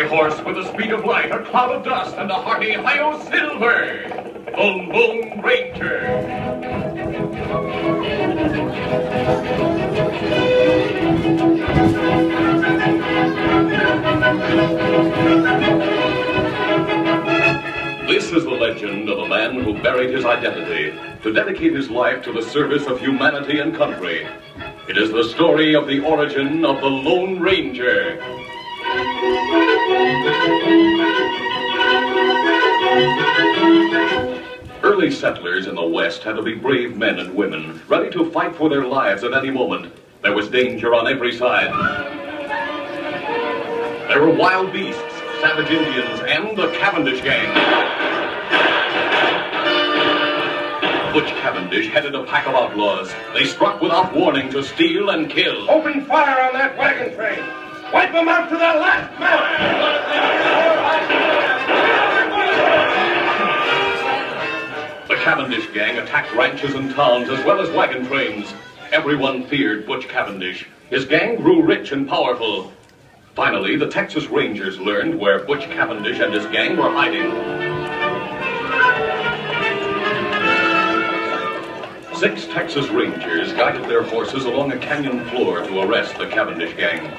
fiery horse with the speed of light, a cloud of dust, and a hearty hi-yo silver, the Lone Ranger. This is the legend of a man who buried his identity to dedicate his life to the service of humanity and country. It is the story of the origin of the Lone Ranger. Early settlers in the West had to be brave men and women, ready to fight for their lives at any moment. There was danger on every side. There were wild beasts, savage Indians, and the Cavendish gang. Butch Cavendish headed a pack of outlaws. They struck without warning to steal and kill. Open fire on that wagon train. Wipe them out to the last man. The Cavendish gang attacked ranches and towns as well as wagon trains. Everyone feared Butch Cavendish. His gang grew rich and powerful. Finally, the Texas Rangers learned where Butch Cavendish and his gang were hiding. 6 Texas Rangers guided their horses along a canyon floor to arrest the Cavendish gang.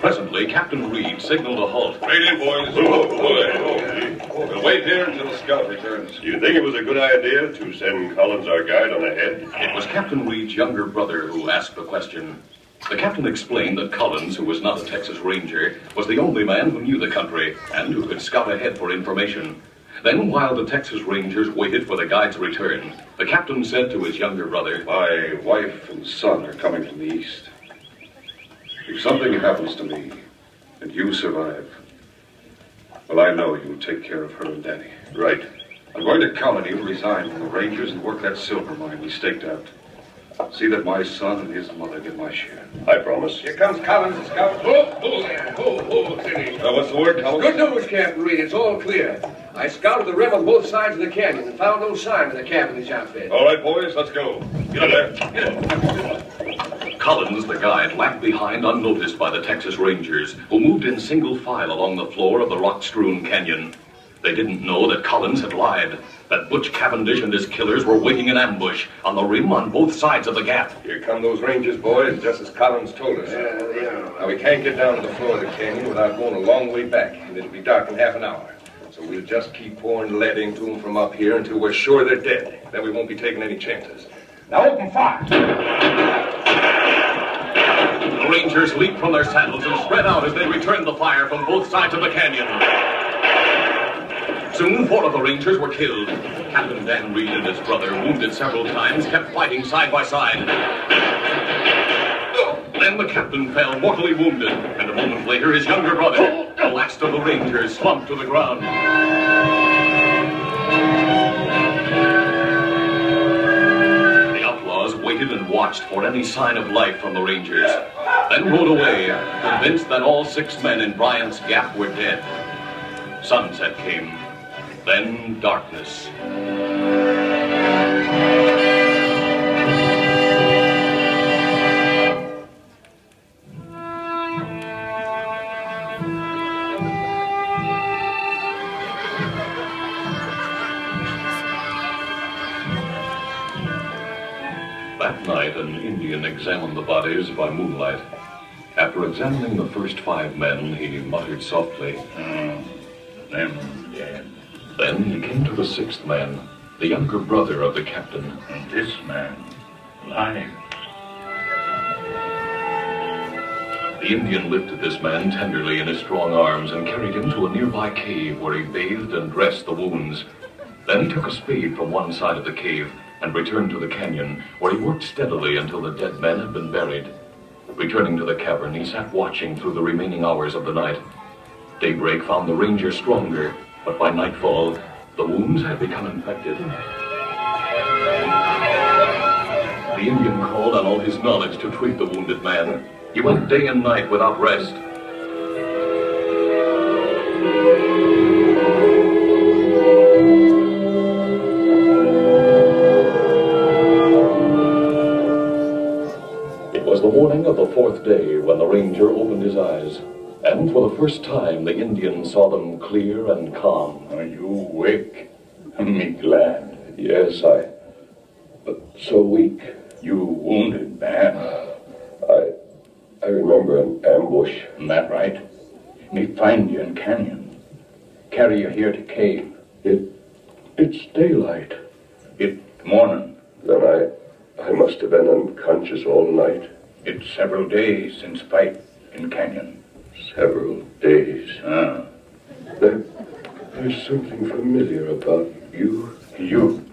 Presently, Captain Reed signaled a halt. Straight in, boys. We'll wait here until the scout returns. Do you think it was a good idea to send Collins, our guide, on ahead? It was Captain Reed's younger brother who asked the question. The captain explained that Collins, who was not a Texas Ranger, was the only man who knew the country and who could scout ahead for information. Then, while the Texas Rangers waited for the guide's return, the captain said to his younger brother, My wife and son are coming from the east. If something happens to me and you survive, well, I know you'll take care of her and Danny. Right. I'm going to count on you to resign from the Rangers and work that silver mine we staked out. See that my son and his mother get my share. I promise. Here comes Collins, the scout. Ho there. Ho, Timmy. What's the word, Collins? Good news, Captain Reed. It's all clear. I scouted the rim on both sides of the canyon and found no sign of the Cavendish outfit. All right, boys, let's go. Get up there. Get it. Collins, the guide, lagged behind unnoticed by the Texas Rangers, who moved in single file along the floor of the rock-strewn canyon. They didn't know that Collins had lied, that Butch Cavendish and his killers were waiting in ambush on the rim on both sides of the gap. Here come those Rangers, boys, just as Collins told us. Now, we can't get down to the floor of the canyon without going a long way back, and it'll be dark in half an hour. So we'll just keep pouring lead into them from up here until we're sure they're dead. Then we won't be taking any chances. Now open fire! The Rangers leaped from their saddles and spread out as they returned the fire from both sides of the canyon. Soon, 4 of the Rangers were killed. Captain Dan Reed and his brother, wounded several times, kept fighting side by side. Then the captain fell mortally wounded, and a moment later his younger brother, the last of the Rangers, slumped to the ground. The outlaws waited and watched for any sign of life from the Rangers, then rode away, convinced that all 6 men in Bryant's Gap were dead. Sunset came, then darkness. That night, an Indian examined the bodies by moonlight. After examining the first 5 men, he muttered softly, Them dead. Then he came to the 6th man, the younger brother of the captain. And this man, lying. The Indian lifted this man tenderly in his strong arms and carried him to a nearby cave where he bathed and dressed the wounds. Then he took a spade from one side of the cave and returned to the canyon, where he worked steadily until the dead men had been buried. Returning to the cavern, he sat watching through the remaining hours of the night. Daybreak found the Ranger stronger, but by nightfall, the wounds had become infected. The Indian called on all his knowledge to treat the wounded man. He went day and night without rest. It was the morning of the 4th day when the Ranger opened his eyes. And for the first time, the Indian saw them clear and calm. Are you awake? Me glad. Yes, but so weak. You wounded, man. I remember an ambush. Isn't that right? Me find you in canyon. Carry you here to cave. It's daylight. It morning. Then I must have been unconscious all night. It's several days since fight in canyon. Several days. Ah. There's something familiar about you. You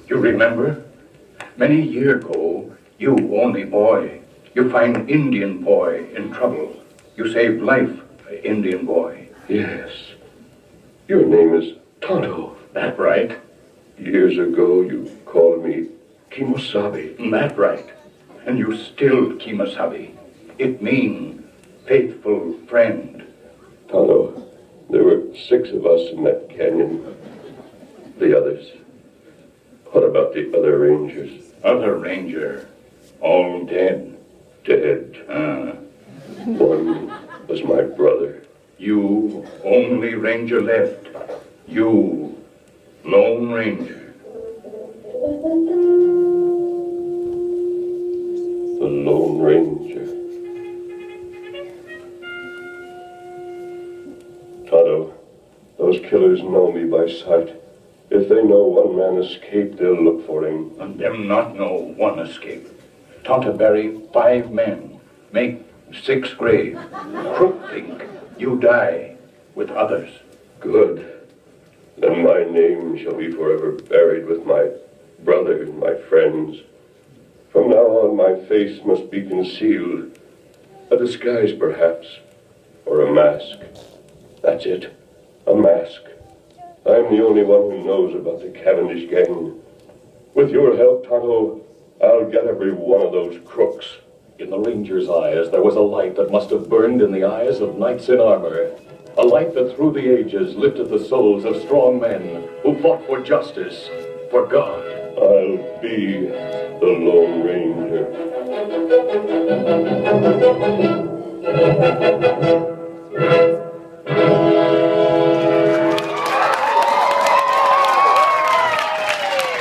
remember? Many year ago, you only boy. You find Indian boy in trouble. You saved life, Indian boy. Yes. Your name is Tonto. That right? Years ago, you called me Kimosabe. That right. And you still Kimosabe. It mean faithful friend. Tonto, there were 6 of us in that canyon. The others. What about the other rangers? Other ranger, all dead. Dead. One was my brother. You only ranger left. You, Lone Ranger. The Lone Ranger. Tonto, those killers know me by sight. If they know one man escaped, they'll look for him. And them not know one escape. Tonto bury 5 men, make 6 grave. Crook think you die with others. Good. Then my name shall be forever buried with my brother and my friends. From now on, my face must be concealed. A disguise, perhaps, or a mask. That's it, a mask. I'm the only one who knows about the Cavendish gang. With your help, Tonto, I'll get every one of those crooks. In the ranger's eyes, there was a light that must have burned in the eyes of knights in armor. A light that through the ages lifted the souls of strong men who fought for justice, for God. I'll be the Lone Ranger.